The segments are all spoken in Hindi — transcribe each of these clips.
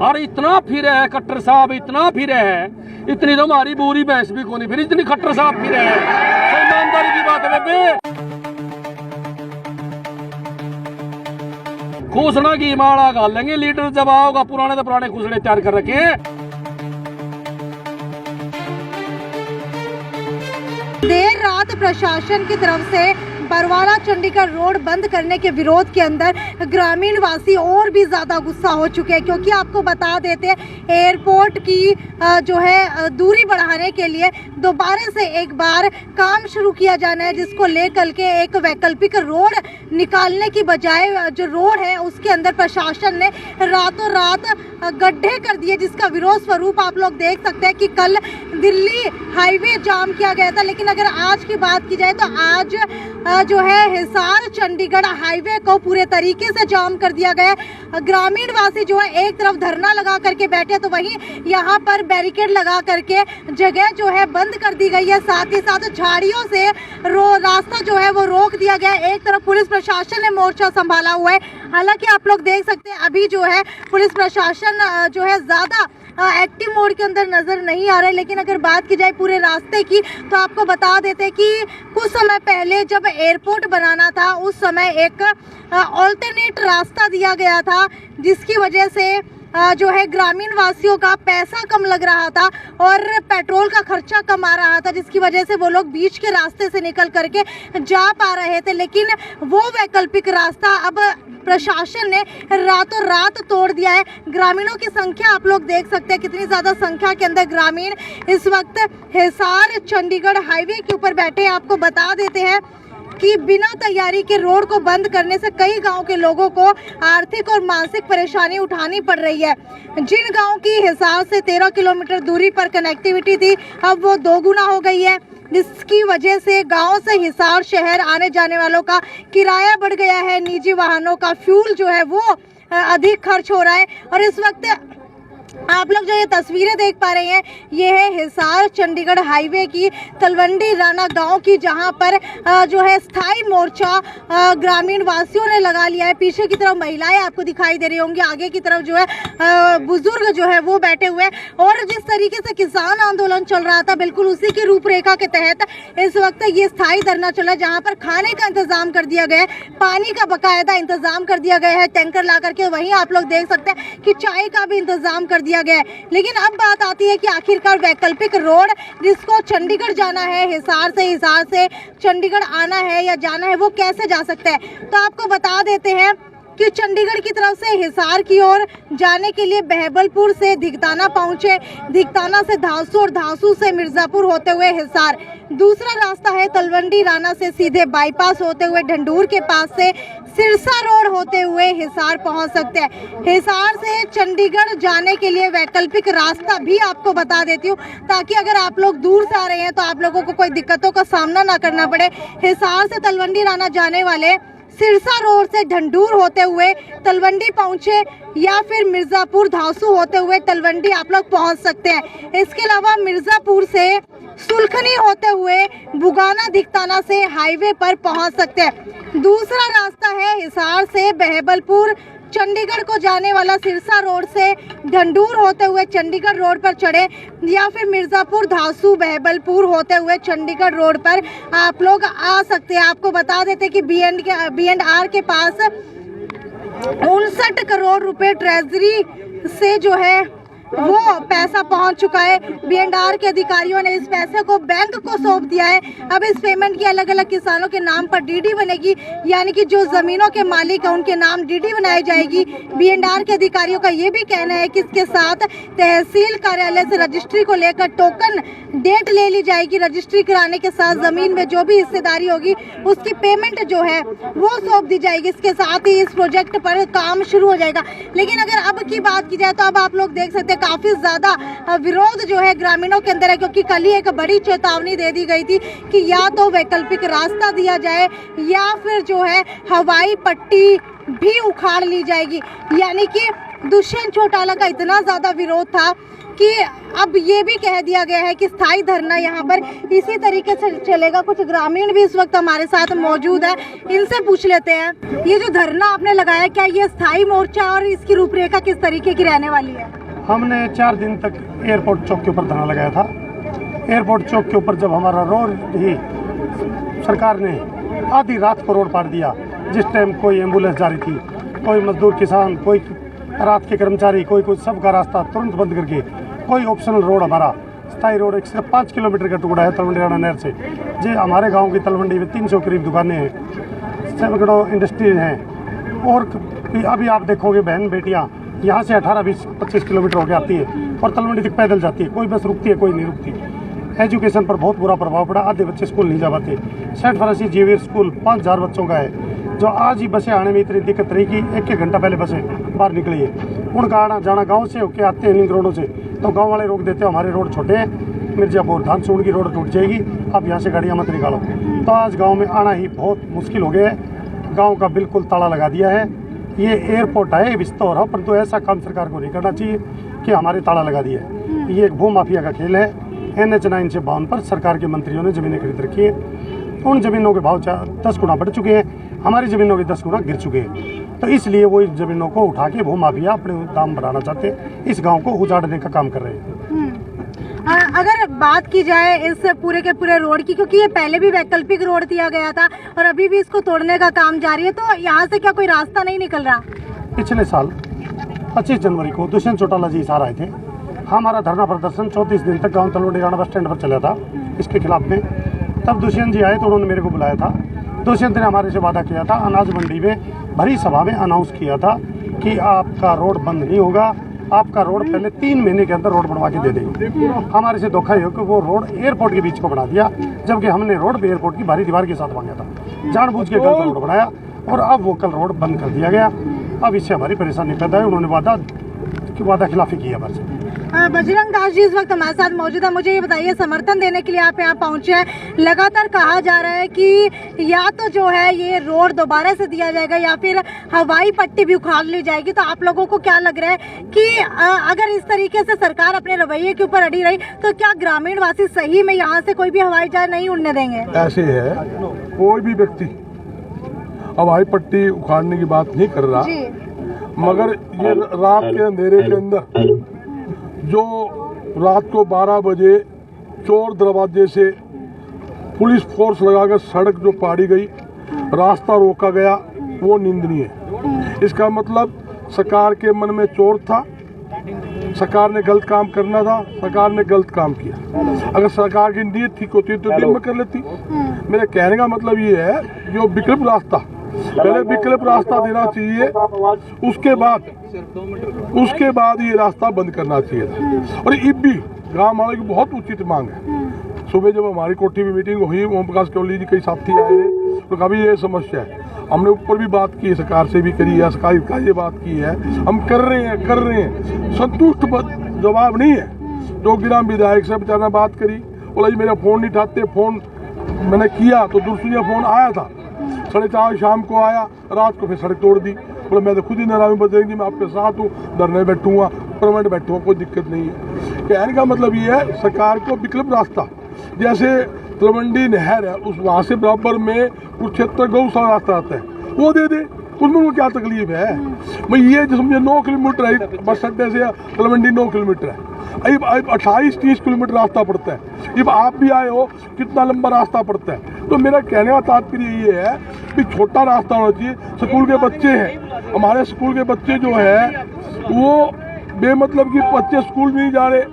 और इतना फिरे है खट्टर साहब, इतना फिरे है, इतनी तो हमारी बुरी भैंस भी कोनी फिर, इतनी खट्टर साहब फिरे है। ईमानदारी की बात है बेबे। खूसना की माड़ा गाल लेंगे, लीटर जब आओगा पुराने तो पुराने खूसड़े तैयार कर रखे हैं। देर रात प्रशासन की तरफ से बरवाला चंडीगढ़ रोड बंद करने के विरोध के अंदर ग्रामीण वासी और भी ज़्यादा गुस्सा हो चुके हैं, क्योंकि आपको बता देते हैं एयरपोर्ट की जो है दूरी बढ़ाने के लिए दोबारा से एक बार काम शुरू किया जाना है, जिसको लेकर के एक वैकल्पिक रोड निकालने की बजाय जो रोड है उसके अंदर प्रशासन ने रातों रात गड्ढे कर दिए, जिसका विरोध स्वरूप आप लोग देख सकते हैं कि कल दिल्ली हाईवे जाम किया गया था। लेकिन अगर आज की बात की जाए तो आज जो है हिसार चंडीगढ़ हाईवे को पूरे तरीके से जाम कर दिया गया है। ग्रामीण वासी जो है एक तरफ धरना लगा करके बैठे, तो वहीं यहाँ पर बैरिकेड लगा करके जगह जो है बंद कर दी गई है। साथ ही साथ झाड़ियों से रास्ता जो है वो रोक दिया गया है। एक तरफ पुलिस प्रशासन ने मोर्चा संभाला हुआ है। हालांकि आप लोग देख सकते हैं अभी जो है पुलिस प्रशासन जो है ज्यादा एक्टिव मोड के अंदर नजर नहीं आ रहा है। लेकिन अगर बात की जाए पूरे रास्ते की तो आपको बता देते कि कुछ समय पहले जब एयरपोर्ट बनाना था उस समय एक ऑल्टरनेट रास्ता दिया गया था, जिसकी वजह से जो है ग्रामीण वासियों का पैसा कम लग रहा था और पेट्रोल का खर्चा कम आ रहा था, जिसकी वजह से वो लोग बीच के रास्ते से निकल करके जा पा रहे थे। लेकिन वो वैकल्पिक रास्ता अब प्रशासन ने रातों रात तोड़ दिया है। ग्रामीणों की संख्या आप लोग देख सकते हैं कितनी ज़्यादा संख्या के अंदर ग्रामीण इस वक्त हिसार चंडीगढ़ हाईवे के ऊपर बैठे। आपको बता देते हैं कि बिना तैयारी के रोड को बंद करने से कई गांव के लोगों को आर्थिक और मानसिक परेशानी उठानी पड़ रही है। जिन गांव की हिसार से 13 किलोमीटर दूरी पर कनेक्टिविटी थी, अब वो 2 गुना हो गई है, जिसकी वजह से गांव से हिसार शहर आने जाने वालों का किराया बढ़ गया है। निजी वाहनों का फ्यूल जो है वो अधिक खर्च हो रहा है। और इस वक्त आप लोग जो ये तस्वीरें देख पा रहे हैं ये है हिसार चंडीगढ़ हाईवे की तलवंडी राना गांव की, जहां पर जो है स्थायी मोर्चा ग्रामीण वासियों ने लगा लिया है। पीछे की तरफ महिलाएं आपको दिखाई दे रही होंगी, आगे की तरफ जो है बुजुर्ग जो है वो बैठे हुए हैं। और जिस तरीके से किसान आंदोलन चल रहा था बिल्कुल उसी की रूपरेखा के तहत इस वक्त ये स्थायी धरना चला, जहाँ पर खाने का इंतजाम कर दिया गया है, पानी का बाकायदा इंतजाम कर दिया गया है टैंकर ला करके। वहीं आप लोग देख सकते हैं कि चाय का भी इंतजाम कर दिया गया है। लेकिन अब बात आती है कि आखिरकार वैकल्पिक रोड जिसको चंडीगढ़ जाना है, हिसार से चंडीगढ़ आना है या जाना है, वो कैसे जा सकता है। तो आपको बता देते हैं कि चंडीगढ़ की तरफ से हिसार की ओर जाने के लिए बहबलपुर से धिकताना पहुंचे, धिकताना से धांसू और धांसू से मिर्जापुर होते हुए हिसार। दूसरा रास्ता है तलवंडी राना से सीधे बाईपास होते हुए ढंडूर के पास से सिरसा रोड होते हुए हिसार पहुंच सकते हैं। हिसार से चंडीगढ़ जाने के लिए वैकल्पिक रास्ता भी आपको बता देती हूँ, ताकि अगर आप लोग दूर से आ रहे हैं तो आप लोगों को कोई दिक्कतों का सामना ना करना पड़े। हिसार से तलवंडी राना जाने वाले सिरसा रोड से ढंडूर होते हुए तलवंडी पहुंचे या फिर मिर्जापुर धांसू होते हुए तलवंडी आप लोग पहुंच सकते हैं। इसके अलावा मिर्जापुर से सुलखनी होते हुए बुगाना धिकताना से हाईवे पर पहुंच सकते हैं। दूसरा रास्ता है हिसार से बहबलपुर चंडीगढ़ को जाने वाला, सिरसा रोड से ढंडूर होते हुए चंडीगढ़ रोड पर चढ़े या फिर मिर्जापुर धांसू बहबलपुर होते हुए चंडीगढ़ रोड पर आप लोग आ सकते हैं। आपको बता देते कि B&R के पास 59 करोड़ रुपए ट्रेजरी से जो है वो पैसा पहुंच चुका है। B&R के अधिकारियों ने इस पैसे को बैंक को सौंप दिया है। अब इस पेमेंट की अलग अलग किसानों के नाम पर डीडी बनेगी, यानी कि जो जमीनों के मालिक है उनके नाम डीडी बनाई जाएगी। B&R के अधिकारियों का ये भी कहना है कि इसके साथ तहसील कार्यालय से रजिस्ट्री को लेकर टोकन डेट ले ली जाएगी। रजिस्ट्री कराने के साथ जमीन में जो भी हिस्सेदारी होगी उसकी पेमेंट जो है वो सौंप दी जाएगी। इसके साथ ही इस प्रोजेक्ट पर काम शुरू हो जाएगा। लेकिन अगर अब की बात की जाए तो अब आप लोग देख सकते हैं काफी ज्यादा विरोध जो है ग्रामीणों के अंदर है, क्योंकि कल ही एक बड़ी चेतावनी दे दी गई थी कि या तो वैकल्पिक रास्ता दिया जाए या फिर जो है हवाई पट्टी भी उखाड़ ली जाएगी। यानी कि दुष्यंत चौटाला का इतना ज़्यादा विरोध था कि अब ये भी कह दिया गया है कि स्थायी धरना यहाँ पर इसी तरीके से चलेगा। कुछ ग्रामीण भी इस वक्त हमारे साथ मौजूद है, इनसे पूछ लेते हैं। ये जो धरना आपने लगाया, क्या ये स्थायी मोर्चा और इसकी रूपरेखा किस तरीके की रहने वाली है? हमने 4 दिन तक एयरपोर्ट चौक के ऊपर धरना लगाया था। एयरपोर्ट चौक के ऊपर जब हमारा रोड ही सरकार ने आधी रात को रोड पार दिया, जिस टाइम कोई एम्बुलेंस जा रही थी, कोई मजदूर किसान, कोई रात के कर्मचारी, कोई कुछ, सबका रास्ता तुरंत बंद करके कोई ऑप्शनल रोड, हमारा स्थायी रोड एक सिर्फ 5 किलोमीटर का टुकड़ा है तलवंडी राणा नहर से। जी हमारे गांव की तलवंडी में 300 करीब दुकानें हैं, सैकड़ों इंडस्ट्रीज हैं, और अभी आप देखोगे बहन बेटियां यहाँ से 18-20-25 किलोमीटर होकर आती है और तलवंडी तक पैदल जाती है। कोई बस रुकती है, कोई नहीं रुकती। एजुकेशन पर बहुत बुरा प्रभाव पड़ा, आधे बच्चे स्कूल नहीं जा पाते। सेंट फ्रांसिस जेवियर स्कूल 5000 बच्चों का है, जो आज ही बसें आने में इतनी दिक्कत रही कि 1-1 घंटा पहले बसें बाहर निकली है। उनका आना जाना गांव से होके आते हैं लिंक रोडों से, तो गांव वाले रोक देते हैं, हमारे रोड छोटे हैं, मिर्जापुर धानसूड़ की रोड टूट जाएगी, आप यहाँ से गाड़ियाँ मत निकालो। तो आज गाँव में आना ही बहुत मुश्किल हो गया है। गाँव का बिल्कुल ताला लगा दिया है। ये एयरपोर्ट है, विस्तार हो, परंतु ऐसा काम सरकार को नहीं करना चाहिए कि हमारे ताला लगा दिया है। ये एक भू माफिया का खेल है। NH 9 से 52 पर सरकार के मंत्रियों ने ज़मीनें खरीद रखी है। उन ज़मीनों के भाव 10 गुना बढ़ चुके हैं, हमारी ज़मीनों के 10 गुना गिर चुके हैं। तो इसलिए वो इन ज़मीनों को उठा के भू माफिया अपने दाम बढ़ाना चाहते हैं, इस गांव को उजाड़ने का काम कर रहे हैं। अगर बात की जाए इस पूरे के पूरे रोड की, क्योंकि ये पहले भी वैकल्पिक रोड दिया गया था और अभी भी इसको तोड़ने का काम जारी है, तो यहाँ से क्या कोई रास्ता नहीं निकल रहा? पिछले साल 25 जनवरी को दुष्यंत चौटाला जी सार आए थे। हमारा धरना प्रदर्शन 34 दिन तक गांव तलवंडी राणा बस स्टैंड पर चला था इसके खिलाफ में। तब दुष्यंत जी आए तो उन्होंने मेरे को बुलाया था। दुष्यंत ने हमारे से वादा किया था, अनाज मंडी में भरी सभा में अनाउंस किया था कि आपका रोड बंद नहीं होगा, आपका रोड पहले 3 महीने के अंदर रोड बनवा के दे देंगे। हमारे से धोखा ये हो कि वो रोड एयरपोर्ट के बीच को बना दिया, जबकि हमने रोड एयरपोर्ट की बाहरी दीवार के साथ मांगा था। जानबूझ के गलत रोड बनाया और अब वो कल रोड बंद कर दिया गया। अब इससे हमारी परेशानी पैदा है। उन्होंने वादा खिलाफी की हमारे से। बजरंग दास जी इस वक्त हमारे साथ मौजूद है। मुझे ये बताइए, समर्थन देने के लिए आप यहाँ पहुँचे हैं। लगातार कहा जा रहा है कि या तो जो है ये रोड दोबारा से दिया जाएगा या फिर हवाई पट्टी भी उखाड़ ली जाएगी। तो आप लोगों को क्या लग रहा है कि अगर इस तरीके से सरकार अपने रवैये के ऊपर अड़ी रही तो क्या ग्रामीण वासी सही में यहाँ से कोई भी हवाई जहाज नहीं उड़ने देंगे? ऐसे है, कोई भी व्यक्ति हवाई पट्टी उखाड़ने की बात नहीं कर रहा, मगर ये रात के अंधेरे के अंदर जो रात को 12 बजे चोर दरवाजे से पुलिस फोर्स लगाकर सड़क जो पाड़ी गई, रास्ता रोका गया, वो निंदनीय है। इसका मतलब सरकार के मन में चोर था, सरकार ने गलत काम करना था, सरकार ने गलत काम किया। अगर सरकार की नीयत ठीक होती तो दिन में कर लेती। मेरे कहने का मतलब ये है, जो विकल्प रास्ता, पहले विकल्प रास्ता देना चाहिए, उसके बाद ये रास्ता बंद करना चाहिए था। और इब भी गाँव वालों की बहुत उचित मांग है। सुबह जब हमारी कोठी में मीटिंग हुई, ओम प्रकाश कोहली जी कई साथी आए, तो कभी ये समस्या है, हमने ऊपर भी बात की, सरकार से भी करी है, सरकार का ये बात की है, हम कर रहे हैं, संतुष्ट जवाब नहीं है। जो ग्राम विधायक से बेचारा बात करी, बोला जी मेरा फ़ोन नहीं उठाते, फ़ोन मैंने किया तो दूसरी फ़ोन आया था, 4:30 शाम को आया, रात को फिर सड़क तोड़ दी। बोला मैं तो खुद ही नाराज बदलेंगी, मैं आपके साथ हूँ, धरने बैठूंगा, परमानेंट बैठूंगा, कोई दिक्कत नहीं है। कहने का मतलब ये है, सरकार को विकल्प रास्ता, जैसे तलवंडी नहर है, उस वहाँ से बराबर में कुरुक्षेत्र गौशाला रास्ता आता है, वो दे दे, उसमें वो क्या तकलीफ है। मैं ये जो समझे 9 किलोमीटर है बस अड्डे से तलवंडी 9 किलोमीटर है, अब 28-30 किलोमीटर रास्ता पड़ता है। जब आप भी आए हो, कितना लंबा रास्ता पड़ता है। तो मेरा कहने का तात्पर्य ये है कि छोटा रास्ता होना चाहिए। स्कूल के बच्चे हैं, हमारे स्कूल के बच्चे जो है वो बेमतलब की बच्चे स्कूल में नहीं जा रहे।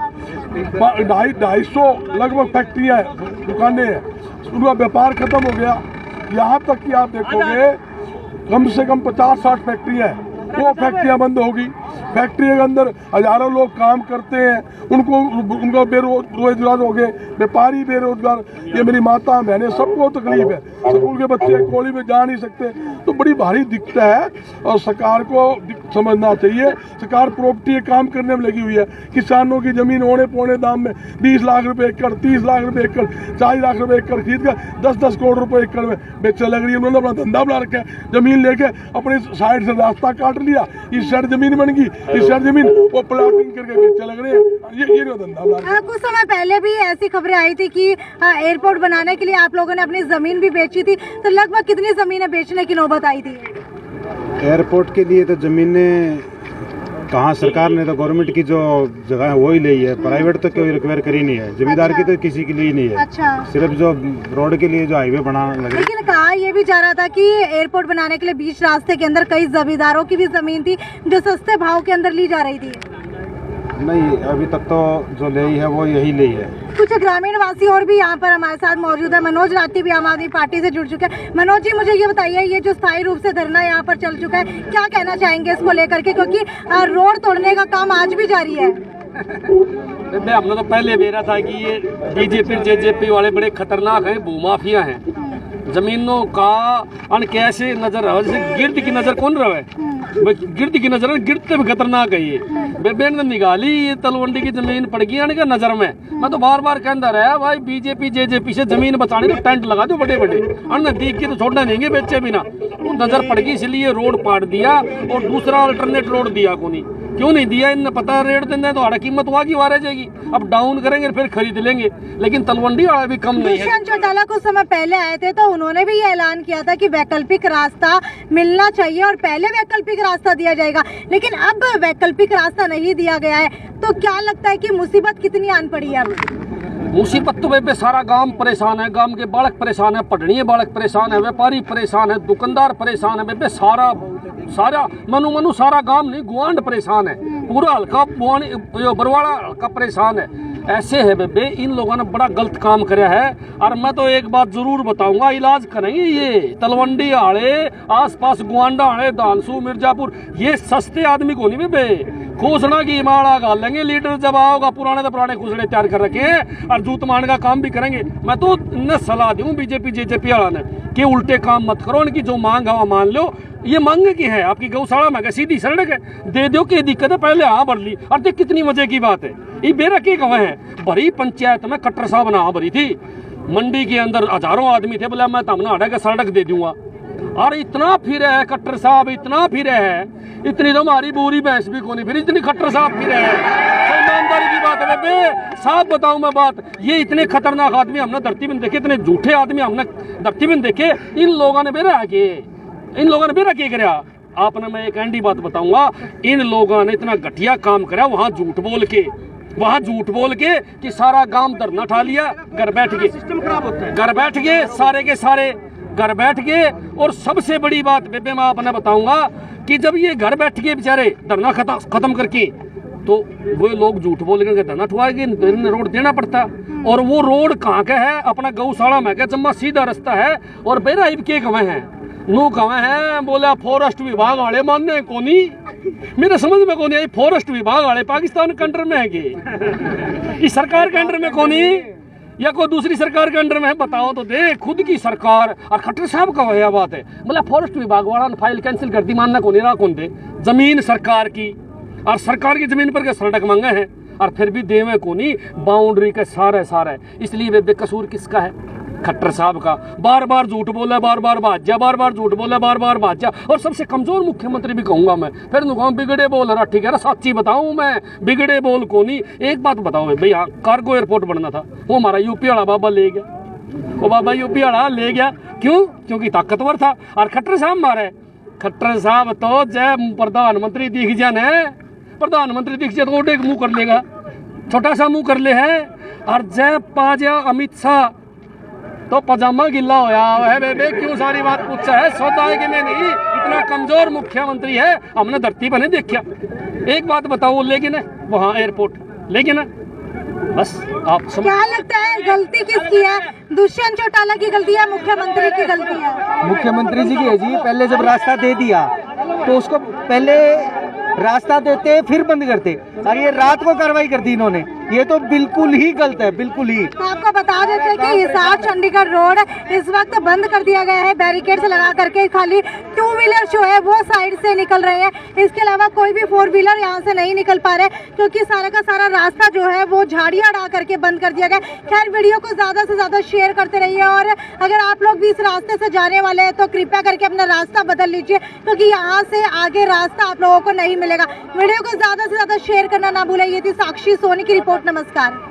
250 लगभग फैक्ट्रियाँ हैं, दुकानें हैं, उनका व्यापार खत्म हो गया। यहाँ तक कि आप देखोगे कम से कम 50-60 फैक्ट्रियाँ हैं, वो फैक्ट्रियाँ बंद होगी। फैक्ट्री के अंदर हजारों लोग काम करते हैं, उनका बेरोजगार हो गए, व्यापारी बेरोजगार, ये मेरी माता बहनें सबको तकलीफ है। स्कूल के बच्चे कोली में जा नहीं सकते, तो बड़ी भारी दिक्कत है और सरकार को समझना चाहिए। सरकार प्रॉपर्टी काम करने में लगी हुई है। किसानों की जमीन होने पौने दाम में 20 लाख रुपए एकड़, 30 लाख रुपए एकड़, 40 लाख रुपए एकड़ खरीद कर 10-10 करोड़ रुपए एकड़ में बेचने लग रही है। उन्होंने अपना धंधा बना रखा है, जमीन लेके अपनी साइड से रास्ता काट लिया, इस साइड जमीन बन गई, इस साइड जमीन वो प्लाटिंग करके बेचने लग रहे हैं। ये धंधा बना रखा है। कुछ समय पहले भी ऐसी खबरें आई थी कि एयरपोर्ट बनाने के लिए आप लोगों ने अपनी जमीन भी बेची थी, तो लगभग कितनी जमीनें बेचने की नौबत आई थी? एयरपोर्ट के लिए तो जमीनें कहाँ, सरकार ने तो गवर्नमेंट की जो जगह है वो ही ली है, प्राइवेट तो कोई रिक्वायर करी नहीं है, जमींदार की तो किसी के लिए नहीं है। अच्छा। सिर्फ जो रोड के लिए जो हाईवे बनाना लग रहा है। लेकिन कहा ये भी जा रहा था कि एयरपोर्ट बनाने के लिए बीच रास्ते के अंदर कई जमींदारों की भी जमीन थी जो सस्ते भाव के अंदर ली जा रही थी। नहीं, अभी तक तो जो ली है वो यही ली है। कुछ ग्रामीण वासी और भी यहाँ पर हमारे साथ मौजूद है। मनोज राठी भी आम आदमी पार्टी से जुड़ चुके हैं। मनोज जी, मुझे ये बताइए, ये जो स्थायी रूप से धरना यहाँ पर चल चुका है, क्या कहना चाहेंगे इसको लेकर के, क्योंकि रोड तोड़ने का काम आज भी जारी है? हमने तो पहले बेरा था कि ये बीजेपी जेजेपी वाले बड़े खतरनाक हैं, भूमाफिया हैं। जमीनों का अन कैसे नजर रहा, जैसे गिरद की नजर कौन रहा है, गिरद की नजर, गिरद से भी खतरनाक है ये। बेबे ने निकाली ये तलवंडी की जमीन पड़ गई आने का नजर में। मैं तो बार बार कहता रहा भाई, बीजेपी जेजेपी से जमीन बचाने तो टेंट लगा दो बड़े बड़े, अन्य दीख के तो छोड़ना नहीं बेचे बिना। वो नजर पड़ गई इसलिए रोड पाट दिया और दूसरा अल्टरनेट रोड दिया को नहीं। क्यों नहीं दिया, इन्हें पता रेट देना है तो हड़ा कीमत वहाँ की वार जाएगी। अब डाउन करेंगे फिर खरीद लेंगे, लेकिन तलवंडी वाला भी कम नहीं है। दुष्यंत चौटाला कुछ समय पहले आए थे तो उन्होंने भी ये ऐलान किया था कि वैकल्पिक रास्ता मिलना चाहिए और पहले वैकल्पिक रास्ता दिया जाएगा, लेकिन अब वैकल्पिक रास्ता नहीं दिया गया है। तो क्या लगता है कि मुसीबत कितनी आन पड़ी है? अब मुसीबत तो बेबे सारा गांव परेशान है, गांव के बालक परेशान है, पढ़नीय बालक परेशान है, व्यापारी परेशान है, दुकानदार परेशान है बेबे, सारा मनु सारा गांव नहीं, गुआंड परेशान है, पूरा हल्का बरवाड़ा हल्का परेशान है। ऐसे है बेबे, इन लोगों ने बड़ा गलत काम कराया है। और मैं तो एक बात जरूर बताऊंगा, इलाज करेंगे ये तलवंडी आड़े, आसपास गुआंडा आड़े, दानसू, मिर्जापुर, ये सस्ते आदमी को नहीं बेबे, घोषणा की माड़ा गाल लेंगे। लीडर जब आओगा पुराने तो पुराने घोषणे तैयार कर रखे हैं और जूत मान का काम भी करेंगे। मैं तो इन्हें सलाह दूं बीजेपी जेजेपी वाला ने कि उल्टे काम मत करो, इनकी जो मांग है वो मान लो। ये मांग की है आपकी गौशाला में सीधी सड़क है, दे दो की दिक्कत है, पहले हाँ भर ली। और देख कितनी मजे की बात है, ये बेरा के कहा है भरी पंचायत में कट्टर साहब ना भरी थी, मंडी के अंदर हजारों आदमी थे, बोला मैं तमना हटा के सड़क दे दूंगा। और इतना फिर है कट्टर साहब, इतना फिर है, इतनी तो हमारी बुरी भैंस भी कोनी फिर इतनी खट्टर साहब फिर है। ईमानदारी की बात है बेबे, साफ बताऊं मैं बात, ये इतने खतरनाक आदमी हमने धरती में देखे, इतने झूठे आदमी हमने धरती में देखे। इन लोगों ने बेरा के कराया आपने, मैं एक एंडी बात बताऊंगा, इन लोगों ने इतना घटिया काम कराया, वहां झूठ बोल के कि सारा गांव धरना उठा लिया, घर बैठ गए, सिस्टम खराब होता है, घर बैठ गए, सारे के सारे घर बैठ गए। और सबसे बड़ी बात बेबे मैं आपने बताऊंगा कि जब ये घर बैठ गए बेचारे धरना खत्म करके, तो वो लोग झूठ बोल के धरना उठवाएंगे, रोड देना पड़ता। और वो रोड कहाँ का है, अपना गौशाला में क्या जम्मा सीधा रास्ता है। और बेरा इब के कवे हैं नू कवे हैं, बोला फॉरेस्ट विभाग वाले मानने को नहीं, मेरे समझ में को नहीं आई, फॉरेस्ट विभाग वाले पाकिस्तान के अंडर में है कि इस सरकार के अंडर में को नहीं या कोई दूसरी सरकार के अंडर में है, बताओ तो दे। खुद की सरकार और खट्टर साहब का वह बात है, बोला फॉरेस्ट विभाग वाला ने फाइल कैंसिल कर दी, मानना को नहीं रहा कौन दे, जमीन सरकार की और सरकार की जमीन पर के सड़क मांगे हैं और फिर भी देवे को नहीं, बाउंड्री के सारे। इसलिए वे बेकसूर किसका है, खट्टर साहब का। बार बार झूठ बोला, बार बार भाज्या, बार बार झूठ बोला, बार बार भाज्या। और सबसे कमजोर मुख्यमंत्री भी कहूंगा मैं, फिर कहूँ बिगड़े बोल रहा, ठीक है सच्ची बताऊं मैं, बिगड़े बोल को नहीं। एक बात बताओ भाई, यहाँ कार्गो एयरपोर्ट बनना था, वो हमारा यूपी वाला बाबा ले गया, वो बाबा यूपी वाला ले गया, क्यों? क्योंकि ताकतवर था। और खट्टर साहब मारे, खट्टर साहब तो जय प्रधानमंत्री दिख जाए, प्रधानमंत्री दिख जाए तो एक मुंह कर लेगा, छोटा सा मुंह कर ले है। और जय पाजा अमित शाह तो पजामा गिल्ला होया है बेबे, क्यों सारी बात पूछा है, सौदा है कि मैं नहीं, इतना कमजोर मुख्यमंत्री है हमने धरती पर नहीं देखा। एक बात बताओ, लेकिन वहाँ एयरपोर्ट लेकिन बस आप क्या लगता है गलती किसकी है? दुष्यंत चौटाला की गलती है, मुख्यमंत्री की गलती है? मुख्यमंत्री जी की है जी। पहले जब रास्ता दे दिया तो उसको पहले रास्ता देते फिर बंद करते, और ये रात को कार्रवाई कर दी इन्होंने। ये तो बिल्कुल ही गलत है, बिल्कुल ही। तो आपको बता देते हैं कि हिसार चंडीगढ़ रोड इस वक्त बंद कर दिया गया है, बैरिकेड्स लगा करके। खाली 2 व्हीलर जो है वो साइड से निकल रहे हैं, इसके अलावा कोई भी 4 व्हीलर यहाँ से नहीं निकल पा रहे, क्योंकि सारा का सारा रास्ता जो है वो झाड़ियाँ डाल करके बंद कर दिया गया। खैर, वीडियो को ज्यादा से ज्यादा शेयर करते रहिए, और अगर आप लोग भी इस रास्ते से जाने वाले हैं तो कृपया करके अपना रास्ता बदल लीजिए, क्योंकि यहाँ से आगे रास्ता आप लोगों को नहीं मिलेगा। वीडियो को ज्यादा से ज्यादा शेयर करना ना भूलें। ये थी साक्षी सोनी की रिपोर्ट। नमस्कार।